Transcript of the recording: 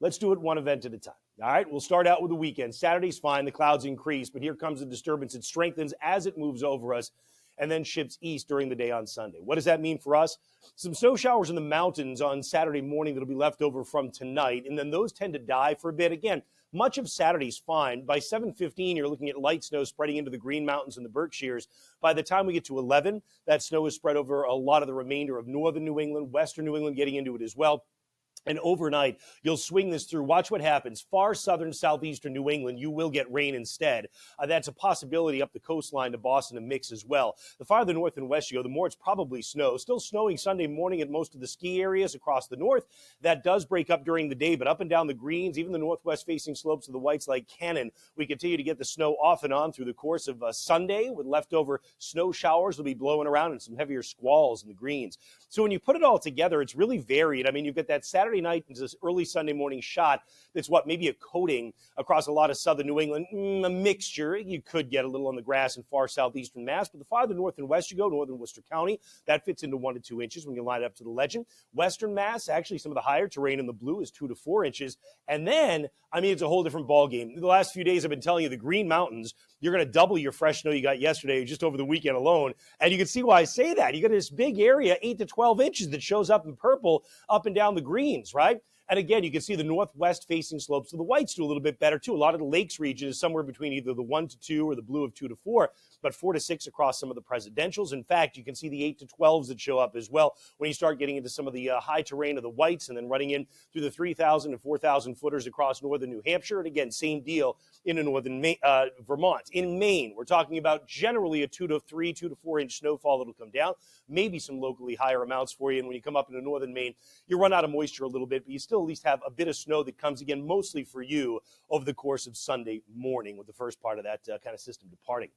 Let's do it one event at a time. All right, we'll start out with the weekend. Saturday's fine, the clouds increase, but here comes the disturbance. It strengthens as it moves over us and then shifts east during the day on Sunday. What does that mean for us? Some snow showers in the mountains on Saturday morning that'll be left over from tonight, and then those tend to die for a bit. Again, much of Saturday's fine. By 7:15, you're looking at light snow spreading into the Green Mountains and the Berkshires. By the time we get to 11, that snow is spread over a lot of the remainder of northern New England, western New England getting into it as well. And overnight, you'll swing this through. Watch what happens. Far southern, southeastern New England, you will get rain instead. That's a possibility up the coastline to Boston, a mix as well. The farther north and west you go, the more it's probably snow. Still snowing Sunday morning at most of the ski areas across the north. That does break up during the day, but up and down the greens, even the northwest-facing slopes of the Whites like Cannon, we continue to get the snow off and on through the course of Sunday, with leftover snow showers will be blowing around and some heavier squalls in the greens. So when you put it all together, it's really varied. I mean, you've got that Saturday night into this early Sunday morning shot that's maybe a coating across a lot of southern New England, a mixture. You could get a little on the grass in far southeastern Mass, but the farther north and west you go, northern Worcester County, that fits into 1 to 2 inches when you line it up to the legend. Western Mass, actually some of the higher terrain in the blue is 2 to 4 inches. And then, I mean, it's a whole different ballgame. The last few days I've been telling you, the Green Mountains, you're going to double your fresh snow you got yesterday just over the weekend alone. And you can see why I say that. You got this big area, 8 to 12 inches that shows up in purple up and down the greens, right? And again, you can see the northwest-facing slopes of the Whites do a little bit better, too. A lot of the Lakes region is somewhere between either the 1 to 2 or the blue of 2 to 4, but 4 to 6 across some of the presidentials. In fact, you can see the 8 to 12s that show up as well when you start getting into some of the high terrain of the Whites and then running in through the 3,000 and 4,000 footers across northern New Hampshire. And again, same deal into northern Vermont. In Maine, we're talking about generally a 2 to 3, 2 to 4 inch snowfall that'll come down, maybe some locally higher amounts for you. And when you come up into northern Maine, you run out of moisture a little bit, but you still at least have a bit of snow that comes again mostly for you over the course of Sunday morning, with the first part of that kind of system departing.